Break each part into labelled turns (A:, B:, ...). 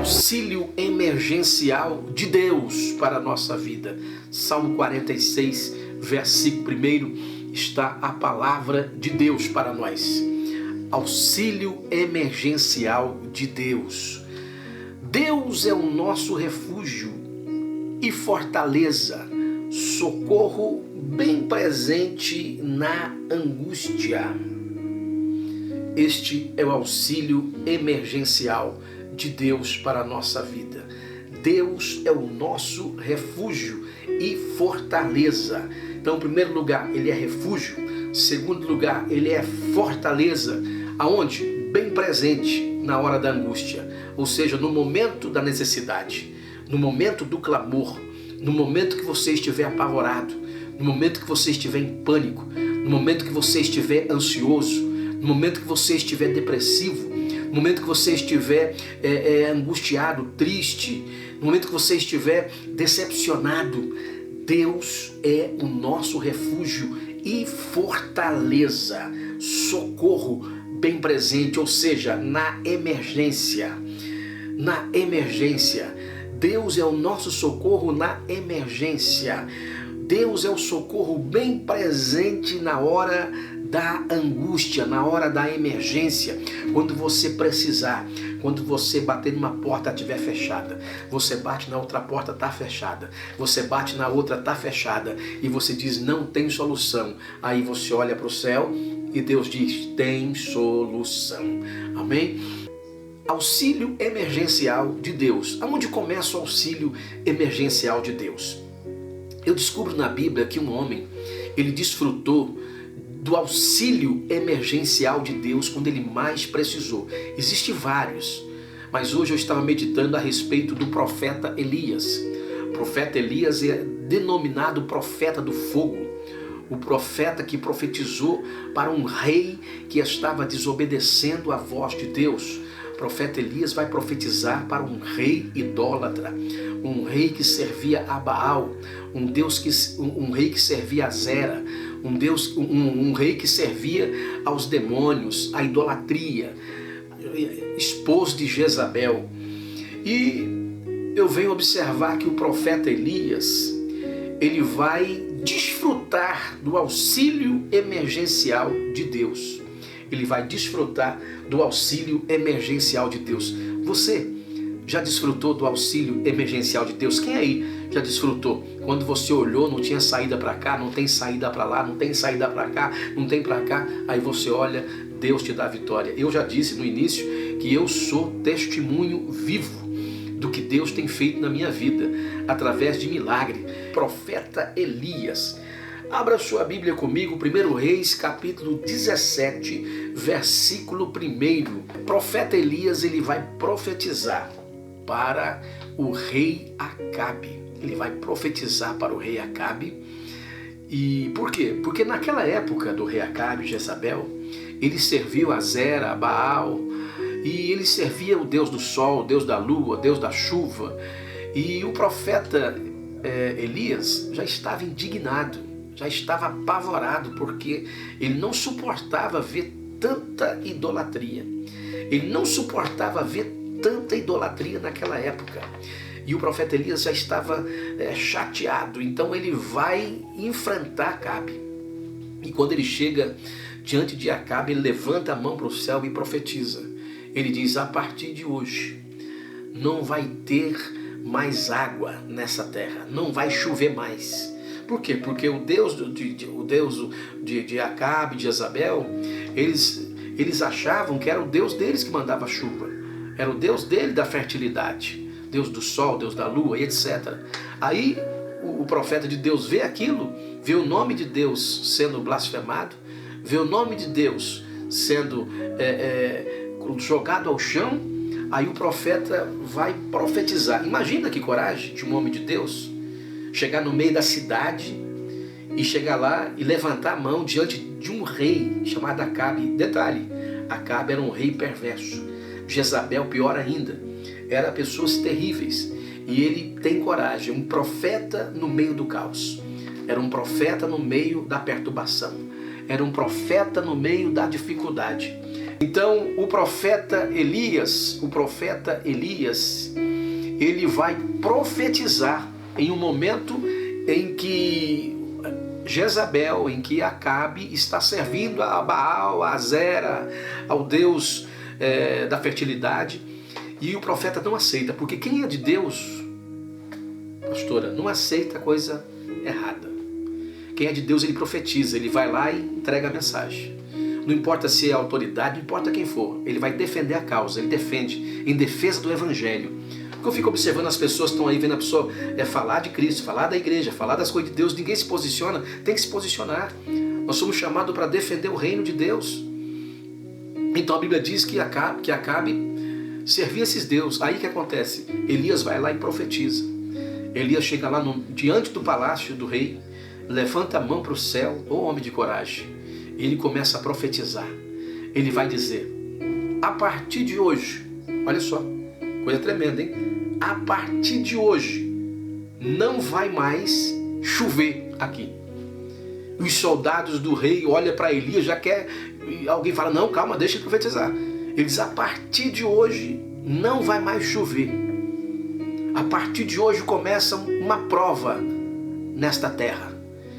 A: auxílio emergencial de Deus para a nossa vida. Salmo 46, versículo 1, está a palavra de Deus para nós. Auxílio emergencial de Deus. Deus é o nosso refúgio e fortaleza, socorro bem presente na angústia. Este é o auxílio emergencial de Deus para a nossa vida. Deus é o nosso refúgio e fortaleza. Então, em primeiro lugar, Ele é refúgio. Em segundo lugar, Ele é fortaleza. Aonde? Bem presente na hora da angústia. Ou seja, no momento da necessidade, no momento do clamor, no momento que você estiver apavorado, no momento que você estiver em pânico, no momento que você estiver ansioso, no momento que você estiver depressivo, no momento que você estiver angustiado, triste, no momento que você estiver decepcionado, Deus é o nosso refúgio e fortaleza, socorro bem presente, ou seja, na emergência. Na emergência. Deus é o nosso socorro na emergência. Deus é o socorro bem presente na hora da angústia, na hora da emergência, quando você precisar, quando você bater numa porta estiver fechada, você bate na outra porta, está fechada, você bate na outra, está fechada, e você diz, não tem solução. Aí você olha para o céu e Deus diz, tem solução. Amém? Auxílio emergencial de Deus. Aonde começa o auxílio emergencial de Deus? Eu descubro na Bíblia que um homem, ele desfrutou do auxílio emergencial de Deus quando ele mais precisou. Existem vários, mas hoje eu estava meditando a respeito do profeta Elias. O profeta Elias é denominado profeta do fogo, o profeta que profetizou para um rei que estava desobedecendo a voz de Deus. O profeta Elias vai profetizar para um rei idólatra, um rei que servia a Baal, um rei que servia a Zera, um rei que servia aos demônios, à idolatria, esposo de Jezabel. E eu venho observar que o profeta Elias, ele vai desfrutar do auxílio emergencial de Deus. Ele vai desfrutar do auxílio emergencial de Deus. Você já desfrutou do auxílio emergencial de Deus? Quem aí já desfrutou? Quando você olhou, não tinha saída para cá, não tem saída para lá, não tem saída para cá, não tem para cá, aí você olha, Deus te dá vitória. Eu já disse no início que eu sou testemunho vivo do que Deus tem feito na minha vida, através de milagre. Profeta Elias. Abra sua Bíblia comigo, 1 Reis, capítulo 17, versículo 1. Profeta Elias, ele vai profetizar para o rei Acabe. Ele vai profetizar para o rei Acabe. E por quê? Porque naquela época do rei Acabe, Jezabel, ele serviu a Zera, a Baal, e ele servia o Deus do sol, o Deus da lua, o Deus da chuva. E o profeta Elias já estava indignado, já estava apavorado, porque ele não suportava ver tanta idolatria. Ele não suportava ver tanta idolatria naquela época. E o profeta Elias já estava chateado, então ele vai enfrentar Acabe. E quando ele chega diante de Acabe, ele levanta a mão para o céu e profetiza. Ele diz, a partir de hoje, não vai ter mais água nessa terra, não vai chover mais. Por quê? Porque o Deus de Acabe, de Jezabel, eles achavam que era o Deus deles que mandava chuva. Era o Deus dele da fertilidade. Deus do sol, Deus da lua, e etc. Aí o profeta de Deus vê aquilo, vê o nome de Deus sendo blasfemado, vê o nome de Deus sendo jogado ao chão. Aí o profeta vai profetizar. Imagina que coragem de um homem de Deus chegar no meio da cidade e chegar lá e levantar a mão diante de um rei chamado Acabe. Detalhe, Acabe era um rei perverso. Jezabel, pior ainda, eram pessoas terríveis. E ele tem coragem, um profeta no meio do caos. Era um profeta no meio da perturbação. Era um profeta no meio da dificuldade. Então o profeta Elias, ele vai profetizar em um momento em que Jezabel, em que Acabe está servindo a Baal, a Azera, ao Deus da fertilidade, e o profeta não aceita, porque quem é de Deus, pastora, não aceita coisa errada. Quem é de Deus, ele profetiza, ele vai lá e entrega a mensagem. Não importa se é autoridade, não importa quem for, ele vai defender a causa, ele defende em defesa do evangelho. Porque eu fico observando as pessoas que estão aí vendo a pessoa falar de Cristo, falar da igreja, falar das coisas de Deus, ninguém se posiciona, tem que se posicionar. Nós somos chamados para defender o reino de Deus. Então a Bíblia diz que Acabe servia esses deuses. Aí o que acontece? Elias vai lá e profetiza. Elias chega lá diante do palácio do rei, levanta a mão para o céu, ô homem de coragem, e ele começa a profetizar. Ele vai dizer, a partir de hoje, olha só, coisa tremenda, hein? A partir de hoje, não vai mais chover aqui. Os soldados do rei olham para Elias, já quer, alguém fala, não, calma, deixa ele profetizar. Ele diz, a partir de hoje, não vai mais chover. A partir de hoje começa uma prova nesta terra.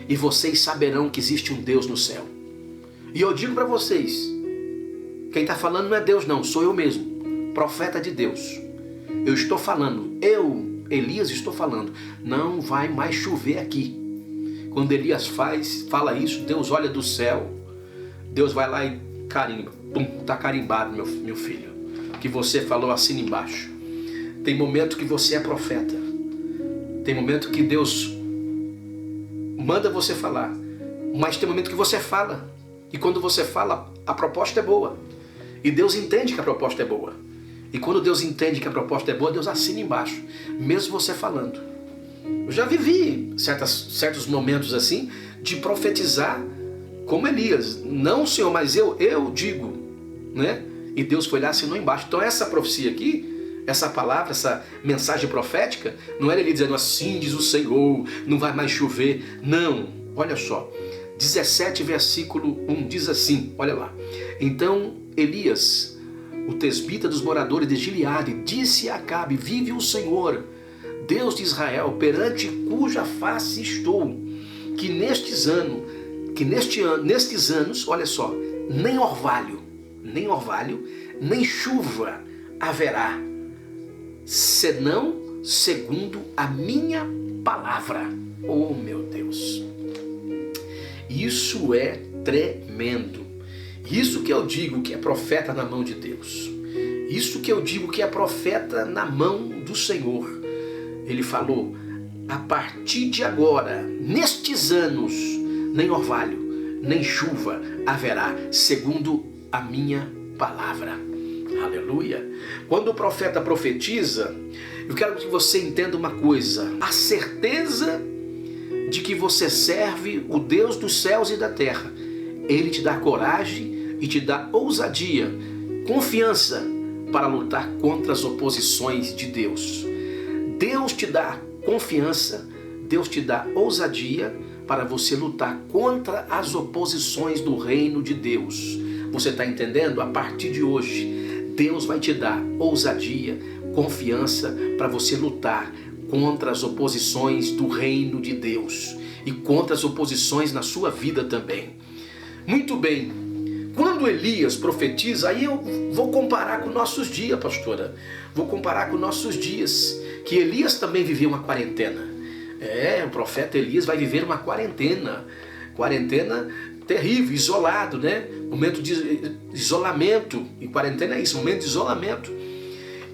A: E vocês saberão que existe um Deus no céu. E eu digo para vocês, quem está falando não é Deus não, sou eu mesmo, profeta de Deus. Eu estou falando, Elias, estou falando, não vai mais chover aqui. Quando Elias fala isso, Deus olha do céu, Deus vai lá e carimba. Pum, está carimbado, meu filho. O que você falou, assina embaixo. Tem momento que você é profeta. Tem momento que Deus manda você falar. Mas tem momento que você fala. E quando você fala, a proposta é boa. E Deus entende que a proposta é boa. E quando Deus entende que a proposta é boa, Deus assina embaixo. Mesmo você falando. Eu já vivi certos momentos assim, de profetizar como Elias. Não, Senhor, mas eu digo, né? E Deus foi lá e assinou embaixo. Então essa profecia aqui, essa palavra, essa mensagem profética, não era ele dizendo assim diz o Senhor, não vai mais chover. Não, olha só. 17 versículo 1 diz assim, olha lá. Então Elias, o tesbita dos moradores de Gileade, disse a Acabe, vive o Senhor, Deus de Israel, perante cuja face estou, que nestes anos, olha só, nem orvalho, nem chuva haverá, senão segundo a minha palavra. Oh meu Deus, isso é tremendo. Isso que eu digo que é profeta na mão de Deus. Isso que eu digo que é profeta na mão do Senhor. Ele falou, a partir de agora, nestes anos, nem orvalho, nem chuva haverá, segundo a minha palavra. Aleluia. Quando o profeta profetiza, eu quero que você entenda uma coisa. A certeza de que você serve o Deus dos céus e da terra. Ele te dá coragem e te dá ousadia, confiança para lutar contra as oposições de Deus. Deus te dá confiança, Deus te dá ousadia para você lutar contra as oposições do reino de Deus. Você está entendendo? A partir de hoje, Deus vai te dar ousadia, confiança para você lutar contra as oposições do reino de Deus e contra as oposições na sua vida também. Muito bem, quando Elias profetiza, aí eu vou comparar com nossos dias, pastora. Vou comparar com nossos dias, que Elias também viveu uma quarentena. O profeta Elias vai viver uma quarentena terrível, isolado, né? Momento de isolamento, e quarentena é isso, momento de isolamento.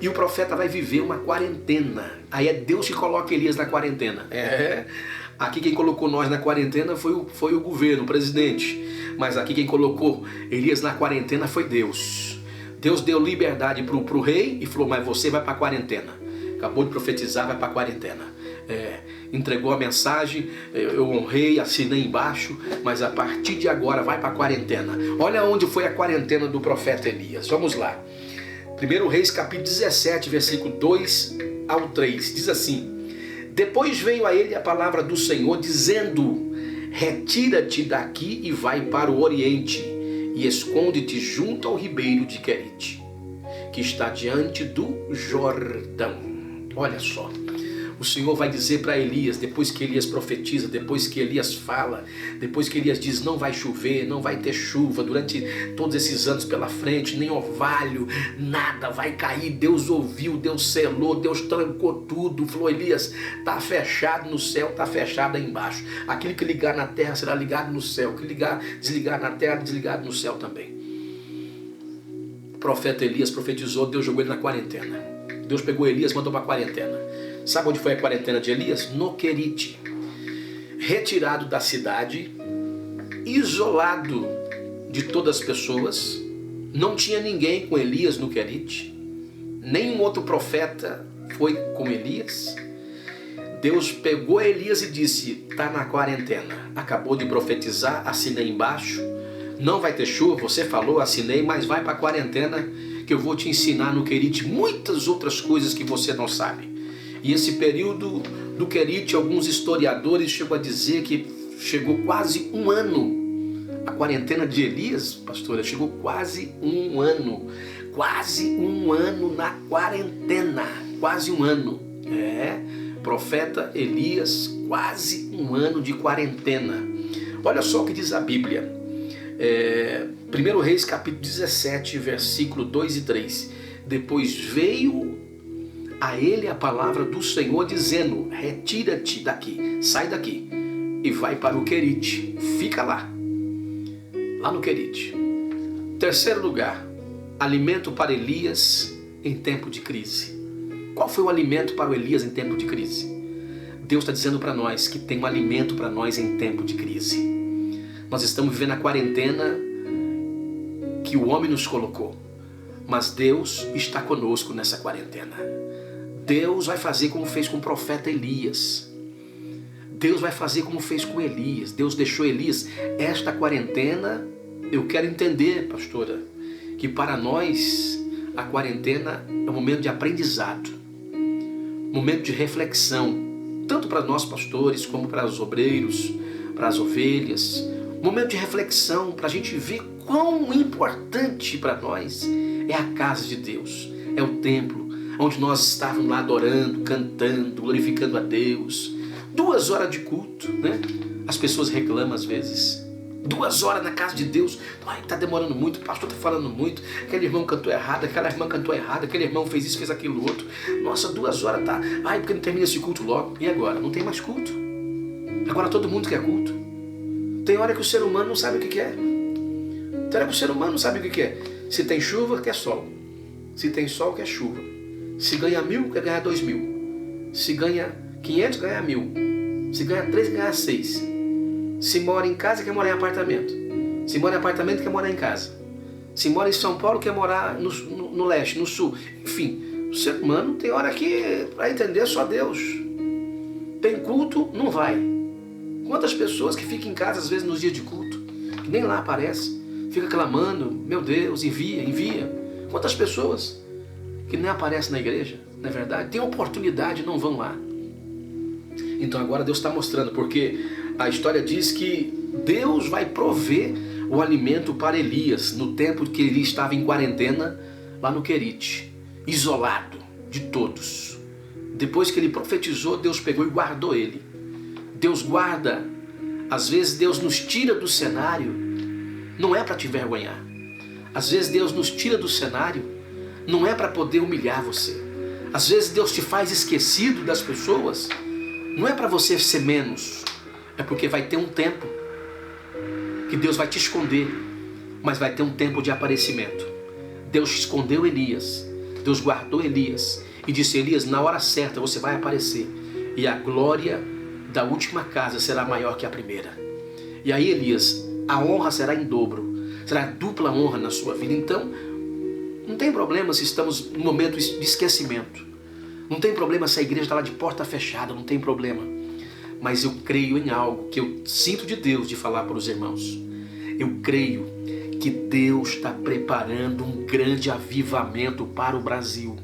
A: E o profeta vai viver uma quarentena. Aí é Deus que coloca Elias na quarentena. Aqui quem colocou nós na quarentena foi o governo, o presidente. Mas aqui quem colocou Elias na quarentena foi Deus. Deus deu liberdade para o rei e falou, mas você vai para a quarentena. Acabou de profetizar, vai para a quarentena. Entregou a mensagem, eu honrei, assinei embaixo, mas a partir de agora vai para a quarentena. Olha onde foi a quarentena do profeta Elias. Vamos lá. 1 Reis capítulo 17, versículo 2 ao 3. Diz assim, depois veio a ele a palavra do Senhor dizendo, retira-te daqui e vai para o Oriente, e esconde-te junto ao ribeiro de Querite, que está diante do Jordão. Olha só, o Senhor vai dizer para Elias, depois que Elias profetiza, depois que Elias fala, depois que Elias diz não vai chover, não vai ter chuva durante todos esses anos pela frente, nem orvalho, nada vai cair. Deus ouviu, Deus selou, Deus trancou tudo, falou: Elias, está fechado no céu, está fechado aí embaixo. Aquilo que ligar na terra será ligado no céu, que desligar na terra, desligado no céu também. O profeta Elias profetizou, Deus jogou ele na quarentena. Deus pegou Elias e mandou para a quarentena. Sabe onde foi a quarentena de Elias? No Querite. Retirado da cidade, isolado de todas as pessoas. Não tinha ninguém com Elias no Querite. Nenhum outro profeta foi com Elias. Deus pegou Elias e disse: está na quarentena. Acabou de profetizar, assinei embaixo. Não vai ter chuva, você falou, assinei, mas vai para a quarentena que eu vou te ensinar no Querite muitas outras coisas que você não sabe. E esse período do Querite, alguns historiadores chegam a dizer que chegou quase um ano. A quarentena de Elias, pastora, chegou quase um ano. Quase um ano na quarentena. Quase um ano. Profeta Elias, quase um ano de quarentena. Olha só o que diz a Bíblia. 1 Reis capítulo 17, versículo 2 e 3. Depois veio a ele a palavra do Senhor dizendo: retira-te daqui, sai daqui e vai para o Querite, fica lá no Querite. Terceiro lugar, alimento para Elias em tempo de crise. Qual foi o alimento para o Elias em tempo de crise? Deus está dizendo para nós que tem um alimento para nós em tempo de crise. Nós estamos vivendo a quarentena que o homem nos colocou, mas Deus está conosco nessa quarentena. Deus vai fazer como fez com o profeta Elias. Deus vai fazer como fez com Elias. Deus deixou Elias. Esta quarentena, eu quero entender, pastora, que para nós a quarentena é um momento de aprendizado, momento de reflexão, tanto para nós pastores como para os obreiros, para as ovelhas. Momento de reflexão para a gente ver quão importante para nós é a casa de Deus, é o templo, onde nós estávamos lá adorando, cantando, glorificando a Deus. 2 horas de culto, né? As pessoas reclamam às vezes. 2 horas na casa de Deus. Ai, está demorando muito, o pastor está falando muito. Aquele irmão cantou errado, aquela irmã cantou errado, aquele irmão fez isso, fez aquilo outro. Nossa, 2 horas tá. Ai, porque não termina esse culto logo. E agora? Não tem mais culto. Agora todo mundo quer culto. Tem hora que o ser humano não sabe o que quer. Tem hora que o ser humano não sabe o que quer. Se tem chuva, quer sol. Se tem sol, quer chuva. Se ganha 1.000, quer ganhar 2.000. Se ganha 500, ganha 1.000. Se ganha 3, ganha 6. Se mora em casa, quer morar em apartamento. Se mora em apartamento, quer morar em casa. Se mora em São Paulo, quer morar no leste, no sul. Enfim, o ser humano tem hora que, para entender, só Deus. Tem culto, não vai. Quantas pessoas que ficam em casa, às vezes, nos dias de culto, que nem lá aparece, fica clamando: meu Deus, envia, envia. Quantas pessoas que nem aparecem na igreja, não é verdade? Tem oportunidade, não vão lá. Então agora Deus está mostrando, porque a história diz que Deus vai prover o alimento para Elias no tempo que ele estava em quarentena lá no Querite, isolado de todos. Depois que ele profetizou, Deus pegou e guardou ele. Deus guarda. Às vezes Deus nos tira do cenário, não é para te envergonhar. Às vezes Deus nos tira do cenário, não é para poder humilhar você. Às vezes Deus te faz esquecido das pessoas, não é para você ser menos. É porque vai ter um tempo que Deus vai te esconder, mas vai ter um tempo de aparecimento. Deus escondeu Elias, Deus guardou Elias e disse: Elias, na hora certa você vai aparecer e a glória da última casa será maior que a primeira. E aí, Elias, a honra será em dobro, será dupla honra na sua vida. Então, não tem problema se estamos num momento de esquecimento. Não tem problema se a igreja está lá de porta fechada, não tem problema. Mas eu creio em algo que eu sinto de Deus de falar para os irmãos. Eu creio que Deus está preparando um grande avivamento para o Brasil.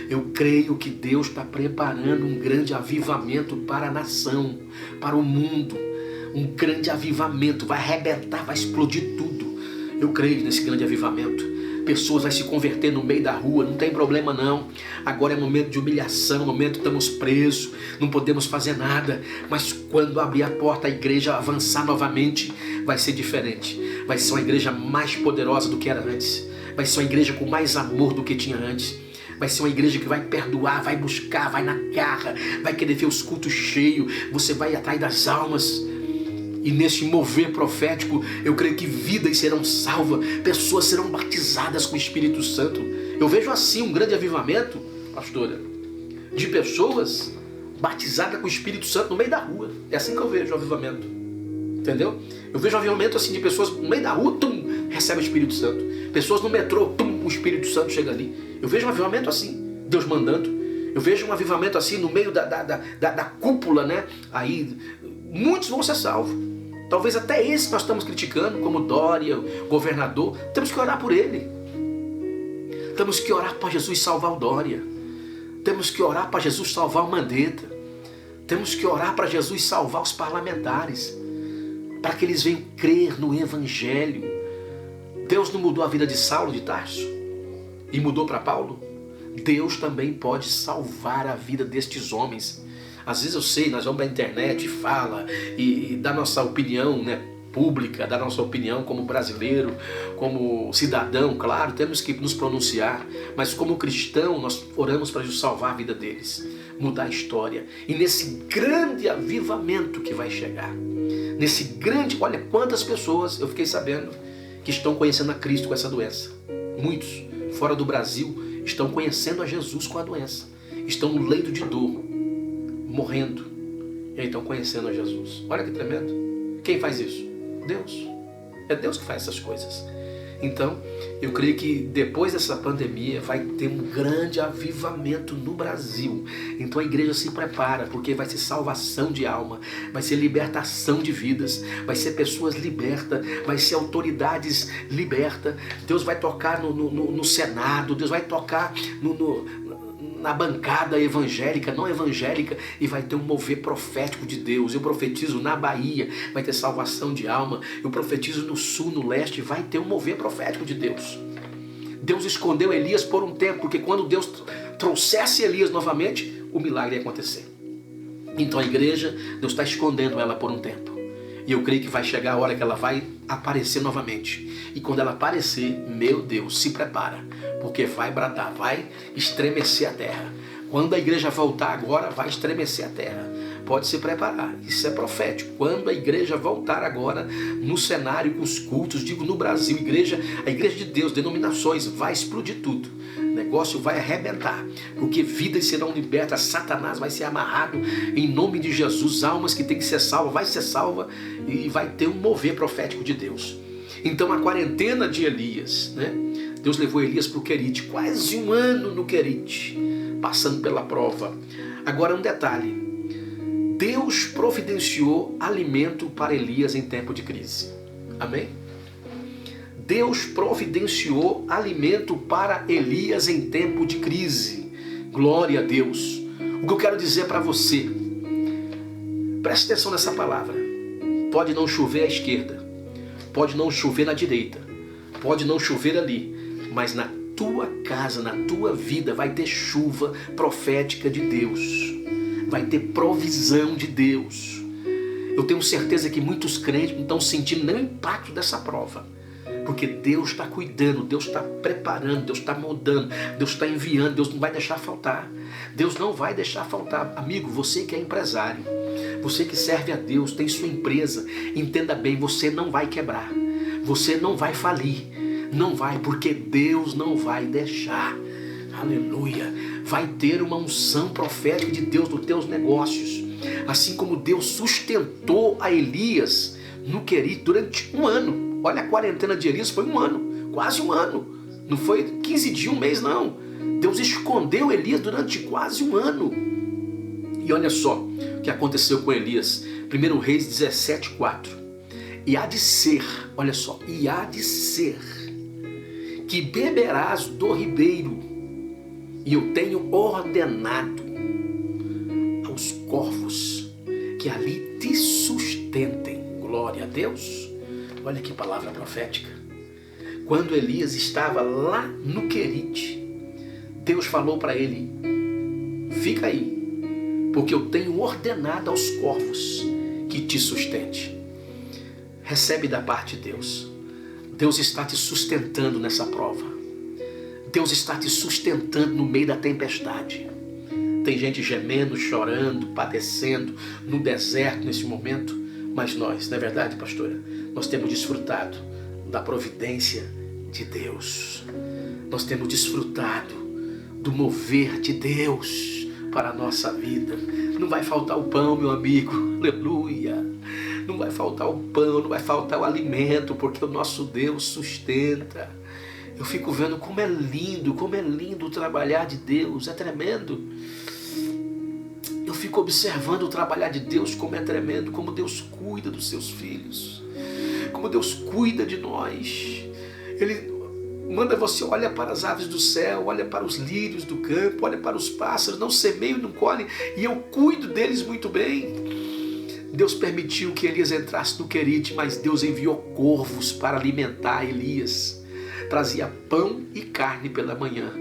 A: Eu creio que Deus está preparando um grande avivamento para a nação, para o mundo. Um grande avivamento, vai arrebentar, vai explodir tudo. Eu creio nesse grande avivamento. Pessoas vão se converter no meio da rua, não tem problema não. Agora é momento de humilhação, momento que estamos presos, não podemos fazer nada. Mas quando abrir a porta, a igreja avançar novamente, vai ser diferente. Vai ser uma igreja mais poderosa do que era antes. Vai ser uma igreja com mais amor do que tinha antes. Vai ser uma igreja que vai perdoar, vai buscar, vai na garra, vai querer ver os cultos cheios. Você vai atrás das almas. E nesse mover profético, eu creio que vidas serão salvas, pessoas serão batizadas com o Espírito Santo. Eu vejo assim um grande avivamento, pastora, de pessoas batizadas com o Espírito Santo no meio da rua. É assim que eu vejo o avivamento. Entendeu? Eu vejo um avivamento assim de pessoas no meio da rua, recebe o Espírito Santo. Pessoas no metrô, o Espírito Santo chega ali. Eu vejo um avivamento assim, Deus mandando. Eu vejo um avivamento assim no meio da cúpula, né? Aí muitos vão ser salvos. Talvez até esse nós estamos criticando, como Dória, o governador. Temos que orar por ele. Temos que orar para Jesus salvar o Dória. Temos que orar para Jesus salvar o Mandetta. Temos que orar para Jesus salvar os parlamentares, para que eles venham crer no Evangelho. Deus não mudou a vida de Saulo de Tarso e mudou para Paulo? Deus também pode salvar a vida destes homens. Às vezes eu sei, nós vamos para a internet e fala e dá nossa opinião, né, pública, dá nossa opinião como brasileiro, como cidadão, claro, temos que nos pronunciar, mas como cristão nós oramos para Jesus salvar a vida deles, mudar a história. E nesse grande avivamento que vai chegar, nesse grande, olha quantas pessoas eu fiquei sabendo que estão conhecendo a Cristo com essa doença. Muitos fora do Brasil estão conhecendo a Jesus com a doença, estão no leito de dor, morrendo, e aí estão conhecendo a Jesus. Olha que tremendo. Quem faz isso? Deus. É Deus que faz essas coisas. Então, eu creio que depois dessa pandemia vai ter um grande avivamento no Brasil. Então a igreja se prepara, porque vai ser salvação de alma, vai ser libertação de vidas, vai ser pessoas libertas, vai ser autoridades libertas. Deus vai tocar no Senado, Deus vai tocar na bancada evangélica, não evangélica, e vai ter um mover profético de Deus. Eu profetizo na Bahia, vai ter salvação de alma. Eu profetizo no sul, no leste, vai ter um mover profético de Deus. Deus escondeu Elias por um tempo, porque quando Deus trouxesse Elias novamente, o milagre ia acontecer. Então a igreja, Deus está escondendo ela por um tempo. E eu creio que vai chegar a hora que ela vai aparecer novamente. E quando ela aparecer, meu Deus, se prepara, porque vai bradar, vai estremecer a terra. Quando a igreja voltar agora, vai estremecer a terra. Pode se preparar, isso é profético. Quando a igreja voltar agora no cenário, com os cultos, digo no Brasil, a igreja de Deus, denominações, vai explodir tudo. O negócio vai arrebentar, porque vidas serão libertas, Satanás vai ser amarrado em nome de Jesus, almas que tem que ser salva, vai ser salva e vai ter um mover profético de Deus. Então a quarentena de Elias, né? Deus levou Elias para o Querite, quase um ano no Querite, passando pela prova. Agora um detalhe, Deus providenciou alimento para Elias em tempo de crise. Amém? Deus providenciou alimento para Elias em tempo de crise. Glória a Deus. O que eu quero dizer para você, preste atenção nessa palavra. Pode não chover à esquerda, pode não chover na direita, pode não chover ali, mas na tua casa, na tua vida vai ter chuva profética de Deus. Vai ter provisão de Deus. Eu tenho certeza que muitos crentes não estão sentindo nem o impacto dessa prova. Porque Deus está cuidando, Deus está preparando, Deus está moldando, Deus está enviando, Deus não vai deixar faltar. Deus não vai deixar faltar. Amigo, você que é empresário, você que serve a Deus, tem sua empresa, entenda bem, você não vai quebrar, você não vai falir, não vai, porque Deus não vai deixar. Aleluia. Vai ter uma unção profética de Deus nos teus negócios. Assim como Deus sustentou a Elias no Querite durante um ano. Olha, a quarentena de Elias foi um ano, quase um ano. Não foi 15 dias, um mês, não. Deus escondeu Elias durante quase um ano. E olha só o que aconteceu com Elias. 1 Reis 17:4. E há de ser, olha só, e há de ser que beberás do ribeiro, e eu tenho ordenado aos corvos que ali te sustentem. Glória a Deus. Olha que palavra profética. Quando Elias estava lá no Querite, Deus falou para ele: fica aí, porque eu tenho ordenado aos corvos que te sustente. Recebe da parte de Deus. Deus está te sustentando nessa prova. Deus está te sustentando no meio da tempestade. Tem gente gemendo, chorando, padecendo no deserto nesse momento, mas nós, não é verdade, pastora? Nós temos desfrutado da providência de Deus. Nós temos desfrutado do mover de Deus para a nossa vida. Não vai faltar o pão, meu amigo, aleluia. Não vai faltar o pão, não vai faltar o alimento, porque o nosso Deus sustenta. Eu fico vendo como é lindo trabalhar de Deus, é tremendo. Eu fico observando o trabalhar de Deus, como é tremendo, como Deus cuida dos seus filhos, como Deus cuida de nós. Ele manda você, olha para as aves do céu, olha para os lírios do campo, olha para os pássaros, não semeiam, não colhem, e eu cuido deles muito bem. Deus permitiu que Elias entrasse no Querite, mas Deus enviou corvos para alimentar Elias. Trazia pão e carne pela manhã,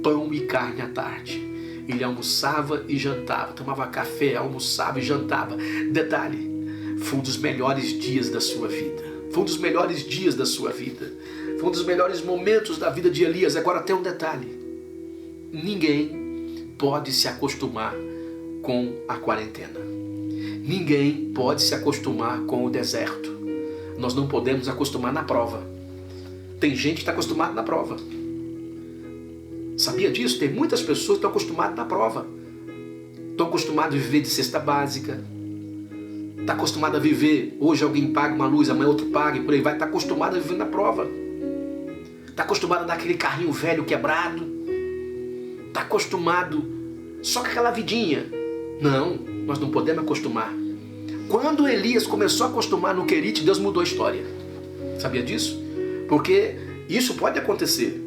A: pão e carne à tarde. Ele almoçava e jantava, tomava café, almoçava e jantava. Detalhe, foi um dos melhores dias da sua vida. Foi um dos melhores dias da sua vida. Foi um dos melhores momentos da vida de Elias. Agora tem um detalhe. Ninguém pode se acostumar com a quarentena. Ninguém pode se acostumar com o deserto. Nós não podemos acostumar na prova. Tem gente que está acostumada na prova. Sabia disso? Tem muitas pessoas que estão acostumadas na prova. Estão acostumadas a viver de cesta básica. Está acostumado a viver, hoje alguém paga uma luz, amanhã outro paga e por aí vai. Está acostumado a viver na prova. Está acostumado a dar aquele carrinho velho quebrado. Está acostumado só com aquela vidinha. Não, nós não podemos acostumar. Quando Elias começou a acostumar no Querite, Deus mudou a história. Sabia disso? Porque isso pode acontecer,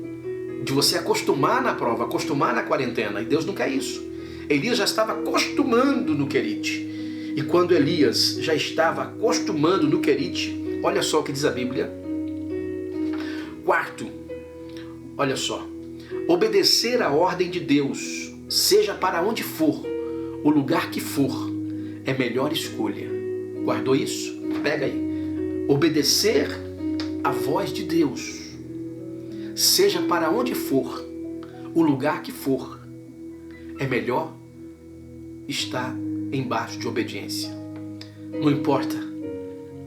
A: de você acostumar na prova, acostumar na quarentena, e Deus não quer isso. Elias já estava acostumando no Querite. E quando Elias já estava acostumando no Querite, olha só o que diz a Bíblia. Quarto, olha só. Obedecer a ordem de Deus, seja para onde for, o lugar que for, é melhor escolha. Guardou isso? Pega aí. Obedecer a voz de Deus, seja para onde for, o lugar que for, é melhor estar embaixo de obediência. Não importa,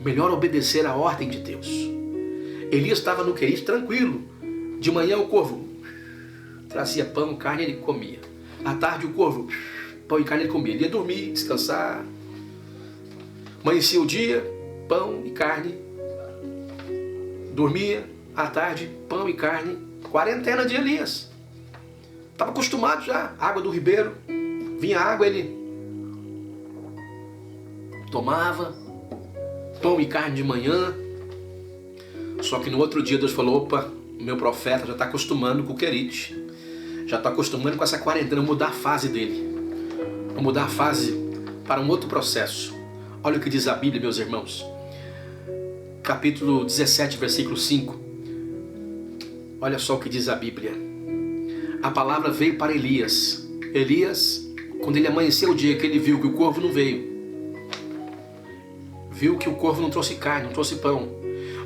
A: melhor obedecer a ordem de Deus. Elias estava no Querite tranquilo. De manhã o corvo trazia pão, carne, ele comia. À tarde o corvo, pão e carne ele comia. Ele ia dormir, descansar. Amanhecia o dia, pão e carne. Dormia, à tarde, pão e carne. Quarentena de Elias. Estava acostumado já. Água do ribeiro. Vinha água, ele tomava. Pão e carne de manhã. Só que no outro dia Deus falou, opa, meu profeta já está acostumando com o Querite. Já está acostumando com essa quarentena. Vou mudar a fase dele. Vou mudar a fase para um outro processo. Olha o que diz a Bíblia, meus irmãos. Capítulo 17, versículo 5. Olha só o que diz a Bíblia. A palavra veio para Elias. Elias, quando ele amanheceu o dia que ele viu que o corvo não veio, viu que o corvo não trouxe carne, não trouxe pão.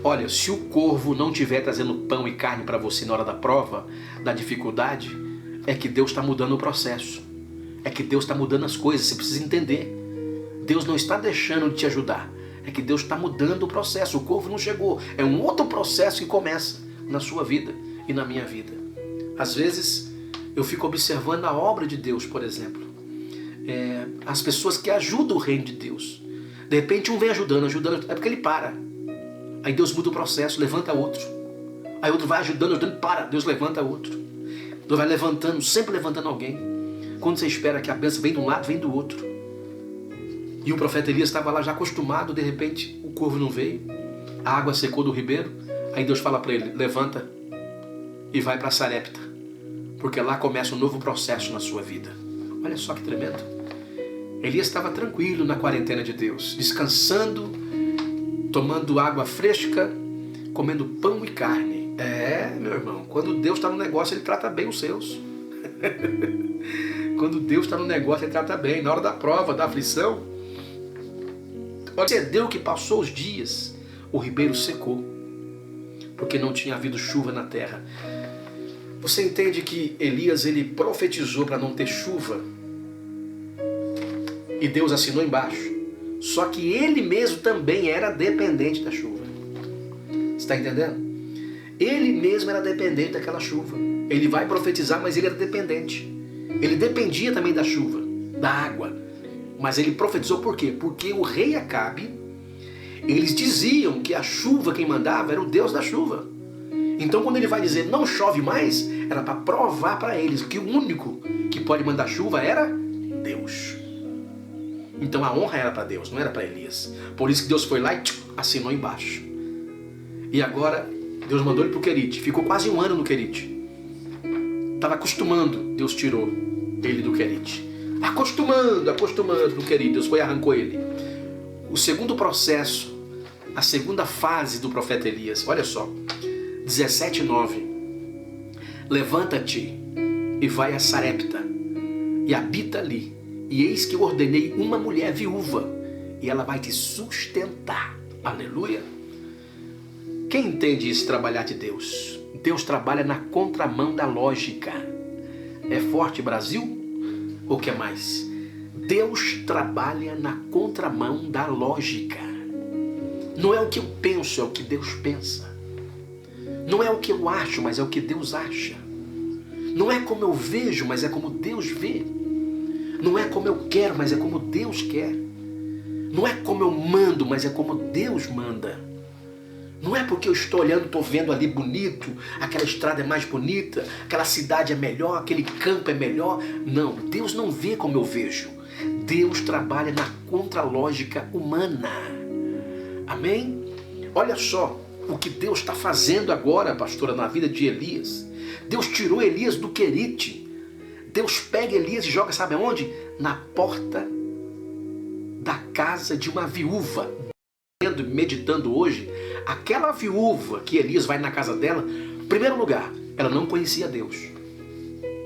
A: Olha, se o corvo não estiver trazendo pão e carne para você na hora da prova, da dificuldade, é que Deus está mudando o processo. É que Deus está mudando as coisas, você precisa entender. Deus não está deixando de te ajudar. É que Deus está mudando o processo. O corvo não chegou. É um outro processo que começa na sua vida e na minha vida. Às vezes, eu fico observando a obra de Deus, por exemplo. As pessoas que ajudam o reino de Deus. De repente, um vem ajudando, é porque ele para. Aí Deus muda o processo, levanta outro. Aí outro vai ajudando, para. Deus levanta outro. Deus vai levantando, sempre levantando alguém. Quando você espera que a bênção vem de um lado, vem do outro. E o profeta Elias estava lá já acostumado, de repente o corvo não veio, a água secou do ribeiro, aí Deus fala para ele, levanta e vai para Sarepta, porque lá começa um novo processo na sua vida. Olha só que tremendo. Elias estava tranquilo na quarentena de Deus, descansando, tomando água fresca, comendo pão e carne. Meu irmão, quando Deus está no negócio, Ele trata bem os seus. Quando Deus está no negócio, Ele trata bem. Na hora da prova, da aflição, sucedeu que passou os dias, o ribeiro secou, porque não tinha havido chuva na terra. Você entende que Elias, ele profetizou para não ter chuva, e Deus assinou embaixo. Só que ele mesmo também era dependente da chuva. Você está entendendo? Ele mesmo era dependente daquela chuva. Ele vai profetizar, mas ele era dependente. Ele dependia também da chuva, da água. Mas ele profetizou por quê? Porque o rei Acabe, eles diziam que a chuva quem mandava era o Deus da chuva. Então quando ele vai dizer não chove mais, era para provar para eles que o único que pode mandar chuva era Deus. Então a honra era para Deus, não era para Elias. Por isso que Deus foi lá e assinou embaixo. E agora Deus mandou ele para o Querite. Ficou quase um ano no Querite. Estava acostumando, Deus tirou ele do Querite. Acostumando no Querite, Deus foi e arrancou ele. O segundo processo, a segunda fase do profeta Elias, olha só, 17:9. Levanta-te e vai a Sarepta e habita ali. E eis que eu ordenei uma mulher viúva e ela vai te sustentar. Aleluia. Quem entende esse trabalhar de Deus? Deus trabalha na contramão da lógica. É forte, Brasil? Ou que mais? Deus trabalha na contramão da lógica. Não é o que eu penso, é o que Deus pensa. Não é o que eu acho, mas é o que Deus acha. Não é como eu vejo, mas é como Deus vê. Não é como eu quero, mas é como Deus quer. Não é como eu mando, mas é como Deus manda. Não é porque eu estou olhando, estou vendo ali bonito, aquela estrada é mais bonita, aquela cidade é melhor, aquele campo é melhor. Não, Deus não vê como eu vejo. Deus trabalha na contralógica humana. Amém? Olha só o que Deus está fazendo agora, pastora, na vida de Elias. Deus tirou Elias do Querite. Deus pega Elias e joga, sabe aonde? Na porta da casa de uma viúva. Meditando hoje, aquela viúva que Elias vai na casa dela, em primeiro lugar, ela não conhecia Deus.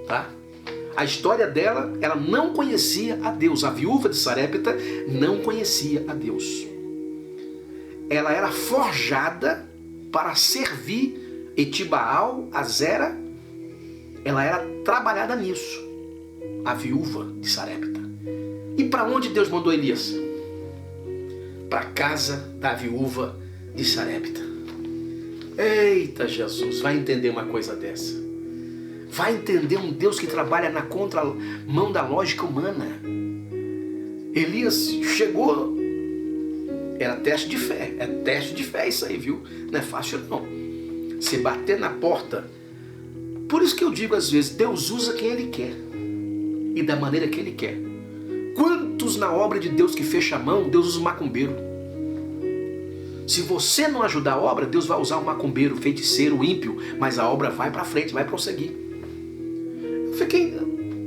A: Tá? A história dela, ela não conhecia a Deus. A viúva de Sarepta não conhecia a Deus. Ela era forjada para servir Etibaal, Azera. Ela era trabalhada nisso, a viúva de Sarepta. E para onde Deus mandou Elias? Para a casa da viúva de Sarepta. Eita Jesus, vai entender uma coisa dessa. Vai entender um Deus que trabalha na contramão da lógica humana. Elias chegou, era teste de fé. É teste de fé isso aí, viu? Não é fácil não. Você bater na porta. Por isso que eu digo às vezes, Deus usa quem Ele quer e da maneira que Ele quer. Quantos na obra de Deus que fecha a mão, Deus usa o macumbeiro. Se você não ajudar a obra, Deus vai usar o macumbeiro, o feiticeiro, o ímpio, mas a obra vai para frente, vai prosseguir.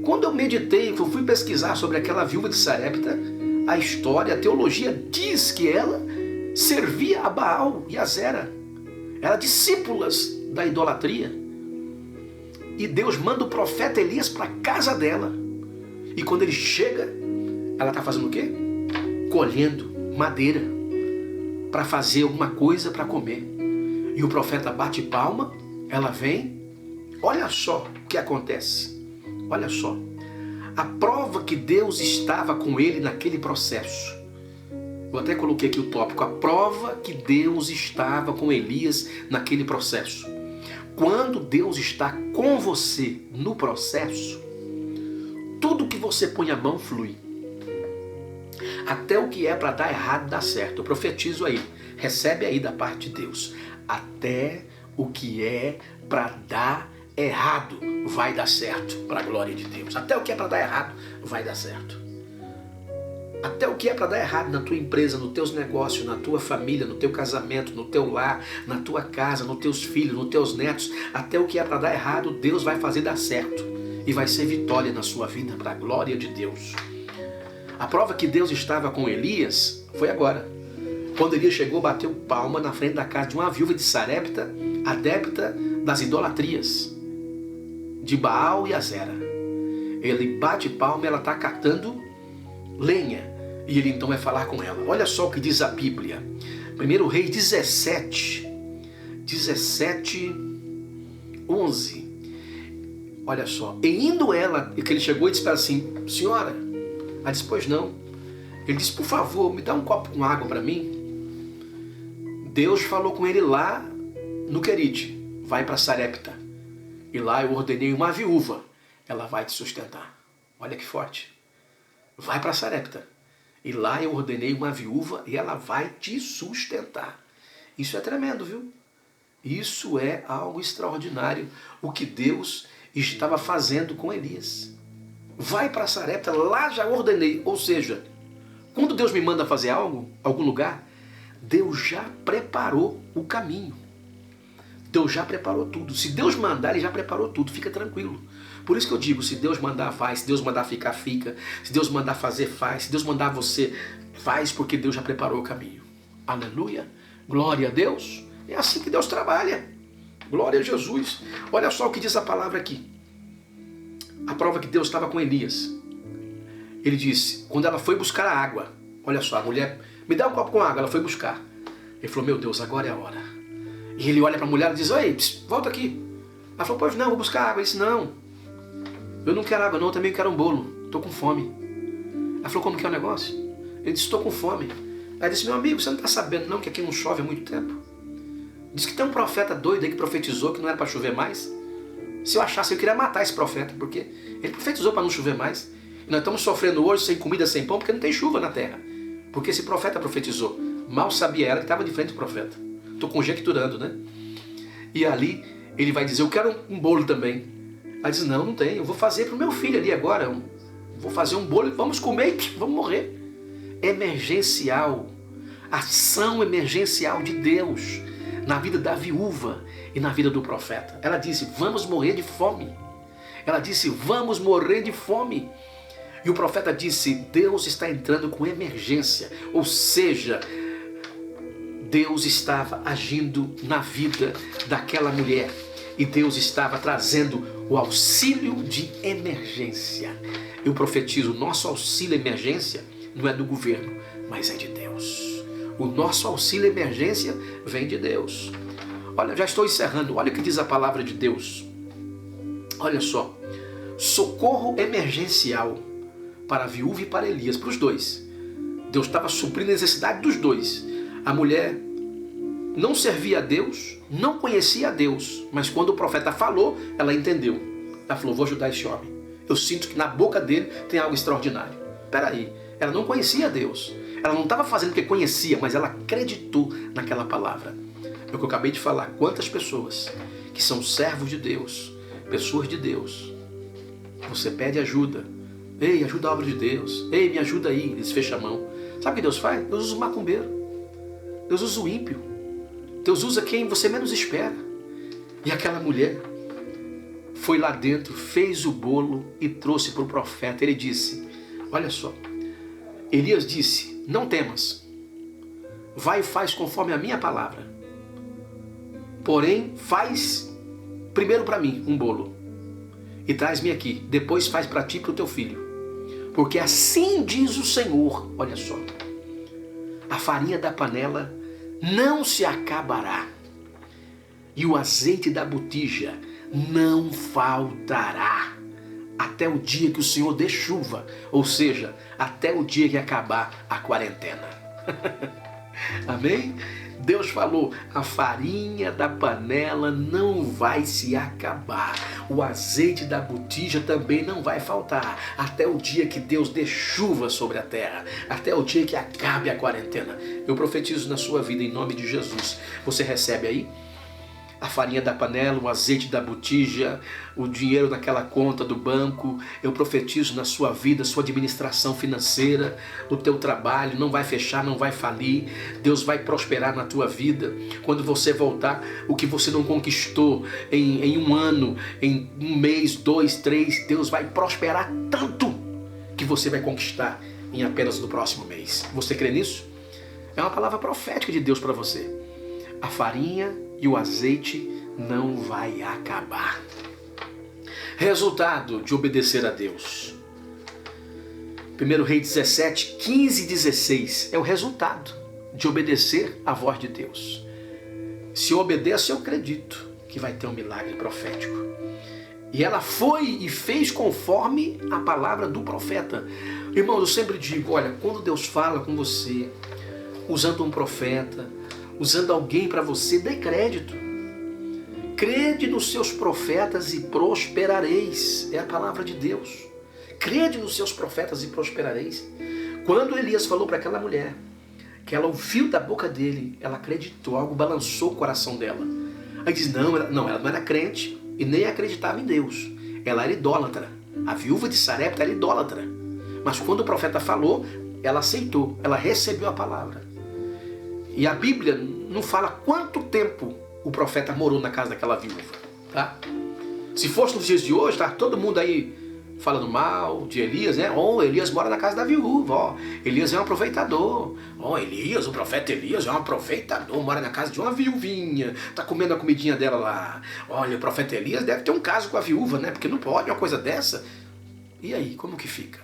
A: Quando eu meditei, eu fui pesquisar sobre aquela viúva de Sarepta, a história, a teologia diz que ela servia a Baal e a Zera. Era discípulas da idolatria. E Deus manda o profeta Elias para a casa dela. E quando ele chega, ela está fazendo o quê? Colhendo madeira para fazer alguma coisa para comer. E o profeta bate palma, ela vem. Olha só o que acontece. Olha só. A prova que Deus estava com ele naquele processo. Eu até coloquei aqui o tópico. A prova que Deus estava com Elias naquele processo. Quando Deus está com você no processo, tudo que você põe a mão flui. Até o que é para dar errado dá certo. Eu profetizo aí. Recebe aí da parte de Deus. Até o que é para dar errado vai dar certo para a glória de Deus. Até o que é para dar errado vai dar certo. Até o que é para dar errado na tua empresa, nos teus negócios, na tua família, no teu casamento, no teu lar, na tua casa, nos teus filhos, nos teus netos, até o que é para dar errado, Deus vai fazer dar certo. E vai ser vitória na sua vida para a glória de Deus. A prova que Deus estava com Elias foi agora. Quando Elias chegou, bateu palma na frente da casa de uma viúva de Sarepta, adepta das idolatrias de Baal e Azera. Ele bate palma e ela está catando lenha. E ele então vai falar com ela. Olha só o que diz a Bíblia. 1 Reis 17, 11. Olha só. E indo ela, que ele chegou e disse para ela assim: senhora, ela disse: pois não. Ele disse: por favor, me dá um copo com água para mim. Deus falou com ele lá no Querite: vai para Sarepta. E lá eu ordenei uma viúva, ela vai te sustentar. Olha que forte. Vai para Sarepta. E lá eu ordenei uma viúva e ela vai te sustentar. Isso é tremendo, viu? Isso é algo extraordinário. O que Deus estava fazendo com Elias. Vai para Sarepta, lá já ordenei. Ou seja, quando Deus me manda fazer algo, algum lugar, Deus já preparou o caminho. Deus já preparou tudo. Se Deus mandar, Ele já preparou tudo. Fica tranquilo. Por isso que eu digo, se Deus mandar, faz. Se Deus mandar ficar, fica. Se Deus mandar fazer, faz. Se Deus mandar você, faz, porque Deus já preparou o caminho. Aleluia. Glória a Deus. É assim que Deus trabalha. Glória a Jesus. Olha só o que diz a palavra aqui. A prova que Deus estava com Elias. Ele disse, quando ela foi buscar a água. Olha só, a mulher, me dá um copo com água. Ela foi buscar. Ele falou, meu Deus, agora é a hora. E ele olha para a mulher e diz, oi, volta aqui. Ela falou, pois não, vou buscar água. Ele disse, não, eu não quero água não, eu também quero um bolo. Estou com fome. Ela falou, como que é o negócio? Ele disse, estou com fome. Ela disse, meu amigo, você não está sabendo não que aqui não chove há muito tempo? Diz que tem um profeta doido aí que profetizou que não era para chover mais. Se eu achasse, eu queria matar esse profeta, porque ele profetizou para não chover mais. E nós estamos sofrendo hoje sem comida, sem pão, porque não tem chuva na terra. Porque esse profeta profetizou. Mal sabia ela que estava de frente do profeta. Estou conjecturando, né? E ali ele vai dizer, eu quero um bolo também. Ela diz, não, não tem, eu vou fazer para o meu filho ali agora. Vou fazer um bolo, vamos comer e vamos morrer. Emergencial. Ação emergencial de Deus na vida da viúva e na vida do profeta. Ela disse, vamos morrer de fome. Ela disse, vamos morrer de fome. E o profeta disse, Deus está entrando com emergência. Ou seja, Deus estava agindo na vida daquela mulher. E Deus estava trazendo o auxílio de emergência. Eu profetizo, o nosso auxílio emergência não é do governo, mas é de Deus. O nosso auxílio emergência vem de Deus. Olha, já estou encerrando. Olha o que diz a palavra de Deus. Olha só. Socorro emergencial para a viúva e para Elias, para os dois. Deus estava suprindo a necessidade dos dois. A mulher não servia a Deus, não conhecia a Deus, mas quando o profeta falou, ela entendeu. Ela falou, vou ajudar esse homem. Eu sinto que na boca dele tem algo extraordinário. Espera aí, ela não conhecia a Deus. Ela não estava fazendo porque conhecia, mas ela acreditou naquela palavra. É o que eu acabei de falar. Quantas pessoas que são servos de Deus, pessoas de Deus, você pede ajuda. Ei, ajuda a obra de Deus. Ei, me ajuda aí. Eles fecham a mão. Sabe o que Deus faz? Deus usa o macumbeiro. Deus usa o ímpio. Deus usa quem você menos espera. E aquela mulher foi lá dentro, fez o bolo e trouxe para o profeta. Ele disse, olha só. Elias disse, não temas. Vai e faz conforme a minha palavra. Porém, faz primeiro para mim um bolo. E traz-me aqui. Depois faz para ti e para o teu filho. Porque assim diz o Senhor. Olha só. A farinha da panela não se acabará. E o azeite da botija não faltará. Até o dia que o Senhor dê chuva. Ou seja, até o dia que acabar a quarentena. Amém? Deus falou, a farinha da panela não vai se acabar. O azeite da botija também não vai faltar. Até o dia que Deus dê chuva sobre a terra. Até o dia que acabe a quarentena. Eu profetizo na sua vida em nome de Jesus. Você recebe aí? A farinha da panela, o azeite da botija, o dinheiro naquela conta do banco. Eu profetizo na sua vida, sua administração financeira, o teu trabalho, não vai fechar, não vai falir. Deus vai prosperar na tua vida. Quando você voltar, o que você não conquistou em um ano, em um mês, 2, 3, Deus vai prosperar tanto que você vai conquistar em apenas no próximo mês. Você crê nisso? É uma palavra profética de Deus para você. A farinha e o azeite não vai acabar. Resultado de obedecer a Deus. 1 Reis 17, 15 e 16 é o resultado de obedecer à voz de Deus. Se eu obedeço, eu acredito que vai ter um milagre profético. E ela foi e fez conforme a palavra do profeta. Irmãos, eu sempre digo, olha, quando Deus fala com você, usando um profeta, usando alguém para você, dê crédito. Crede nos seus profetas e prosperareis. É a palavra de Deus. Crede nos seus profetas e prosperareis. Quando Elias falou para aquela mulher, que ela ouviu da boca dele, ela acreditou, algo balançou o coração dela. Aí diz, ela não era crente e nem acreditava em Deus. Ela era idólatra. A viúva de Sarepta era idólatra. Mas quando o profeta falou, ela aceitou, ela recebeu a palavra. E a Bíblia não fala quanto tempo o profeta morou na casa daquela viúva. Tá? Se fosse nos dias de hoje, tá todo mundo aí falando mal de Elias, né? Elias mora na casa da viúva, Elias é um aproveitador. O profeta Elias é um aproveitador, mora na casa de uma viuvinha, tá comendo a comidinha dela lá. Olha, o profeta Elias deve ter um caso com a viúva, né? Porque não pode uma coisa dessa. E aí, como que fica?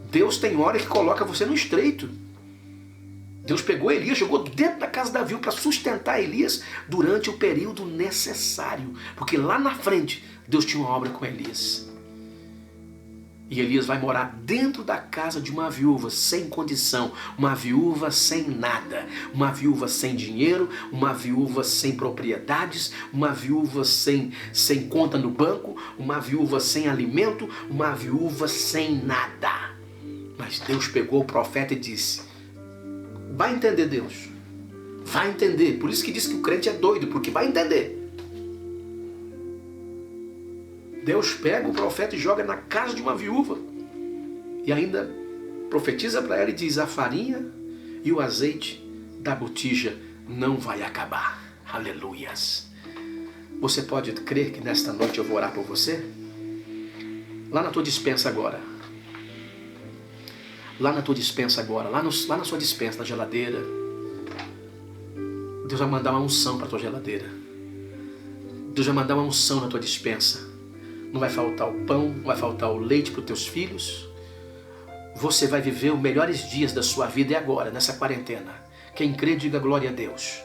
A: Deus tem hora que coloca você no estreito. Deus pegou Elias, jogou dentro da casa da viúva para sustentar Elias durante o período necessário. Porque lá na frente, Deus tinha uma obra com Elias. E Elias vai morar dentro da casa de uma viúva sem condição, uma viúva sem nada, uma viúva sem dinheiro, uma viúva sem propriedades, uma viúva sem conta no banco, uma viúva sem alimento, uma viúva sem nada. Mas Deus pegou o profeta e disse, vai entender, Deus, vai entender. Por isso que diz que o crente é doido, porque vai entender. Deus pega o profeta e joga na casa de uma viúva. E ainda profetiza para ela e diz, a farinha e o azeite da botija não vai acabar. Aleluias. Você pode crer que nesta noite eu vou orar por você? Lá na tua despensa agora. Lá na tua despensa agora. Lá na sua despensa, na geladeira. Deus vai mandar uma unção para a tua geladeira. Deus vai mandar uma unção na tua despensa. Não vai faltar o pão, não vai faltar o leite para os teus filhos. Você vai viver os melhores dias da sua vida e agora, nessa quarentena. Quem crê, diga glória a Deus.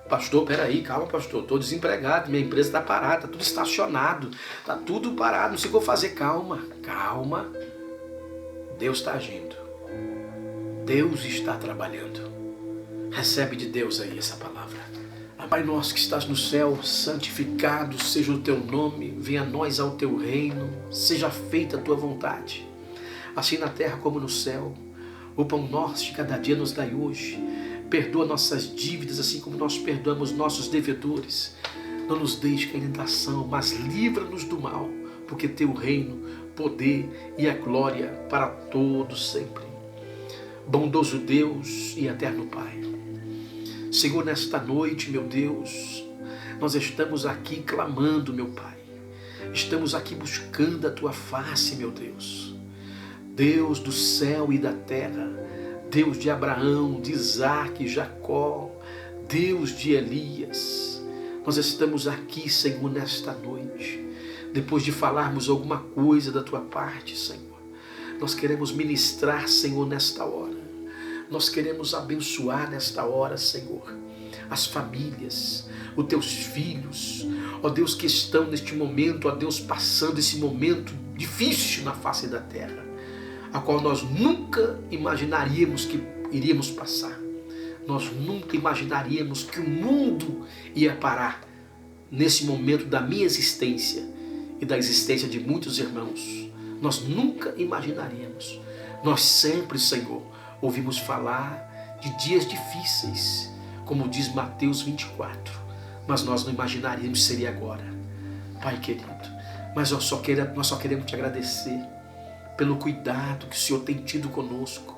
A: Pastor, peraí, calma pastor, estou desempregado, minha empresa está parada, está tudo estacionado, está tudo parado, não sei o que eu vou fazer. Calma, calma. Deus está agindo. Deus está trabalhando. Recebe de Deus aí essa palavra. Pai nosso que estás no céu, santificado seja o teu nome, venha a nós ao teu reino, seja feita a tua vontade, assim na terra como no céu. O pão nosso de cada dia nos dai hoje, perdoa nossas dívidas assim como nós perdoamos nossos devedores. Não nos deixe cair em tentação, mas livra-nos do mal, porque teu reino, poder e a glória para todos sempre. Bondoso Deus e eterno Pai, Senhor, nesta noite, meu Deus, nós estamos aqui clamando, meu Pai. Estamos aqui buscando a Tua face, meu Deus. Deus do céu e da terra, Deus de Abraão, de Isaac, Jacó, Deus de Elias. Nós estamos aqui, Senhor, nesta noite. Depois de falarmos alguma coisa da Tua parte, Senhor, nós queremos ministrar, Senhor, nesta hora. Nós queremos abençoar nesta hora, Senhor, as famílias, os teus filhos, ó Deus, que estão neste momento, ó Deus, passando esse momento difícil na face da terra, a qual nós nunca imaginaríamos que iríamos passar. Nós nunca imaginaríamos que o mundo ia parar nesse momento da minha existência e da existência de muitos irmãos. Nós nunca imaginaríamos. Nós sempre, Senhor, ouvimos falar de dias difíceis, como diz Mateus 24, mas nós não imaginaríamos que seria agora. Pai querido, mas nós só queremos te agradecer pelo cuidado que o Senhor tem tido conosco.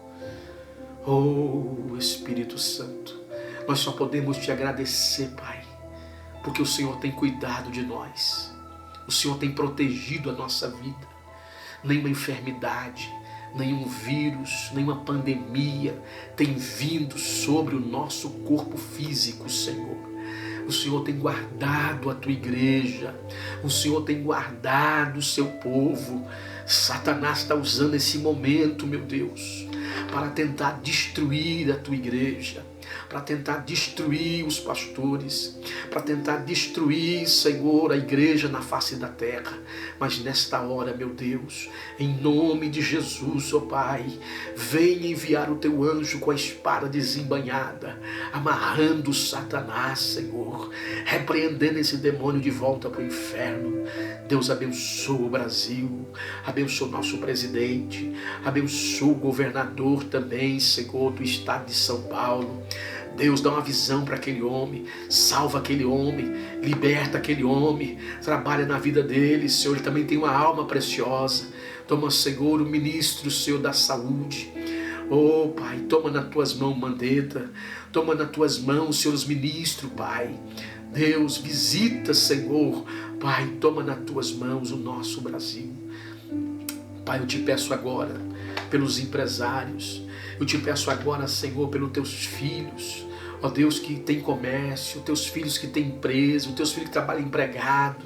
A: Oh, Espírito Santo, nós só podemos te agradecer, Pai, porque o Senhor tem cuidado de nós. O Senhor tem protegido a nossa vida. Nenhuma enfermidade, nenhum vírus, nenhuma pandemia tem vindo sobre o nosso corpo físico, Senhor. O Senhor tem guardado a tua igreja, o Senhor tem guardado o seu povo. Satanás está usando esse momento, meu Deus, para tentar destruir a tua igreja, para tentar destruir os pastores, para tentar destruir, Senhor, a igreja na face da terra. Mas nesta hora, meu Deus, em nome de Jesus, ó Pai, venha enviar o teu anjo com a espada desembainhada, amarrando Satanás, Senhor, repreendendo esse demônio de volta para o inferno. Deus abençoa o Brasil, abençoa o nosso presidente, abençoa o governador também, Senhor, do estado de São Paulo. Deus, dá uma visão para aquele homem, salva aquele homem, liberta aquele homem, trabalha na vida dele, Senhor. Ele também tem uma alma preciosa. Toma, Senhor, o ministro, Senhor, da saúde. Oh, Pai, toma nas tuas mãos, Mandetta, toma nas tuas mãos, Senhor, os ministros, Pai. Deus, visita, Senhor, Pai, toma nas tuas mãos o nosso Brasil. Pai, eu te peço agora pelos empresários, eu te peço agora, Senhor, pelos teus filhos, ó Deus, que tem comércio, teus filhos que têm empresa, os teus filhos que trabalham empregado,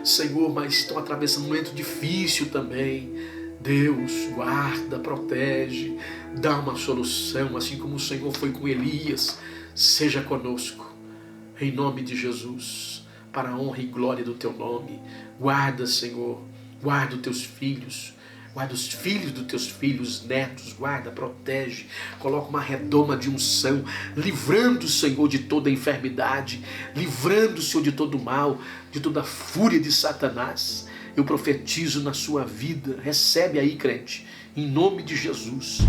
A: Senhor, mas estão atravessando um momento difícil também. Deus, guarda, protege, dá uma solução, assim como o Senhor foi com Elias. Seja conosco, em nome de Jesus, para a honra e glória do teu nome. Guarda, Senhor, guarda os teus filhos, guarda os filhos dos teus filhos, netos, guarda, protege, coloca uma redoma de unção, livrando o Senhor de toda enfermidade, livrando o Senhor de todo mal, de toda a fúria de Satanás. Eu profetizo na sua vida, recebe aí, crente, em nome de Jesus.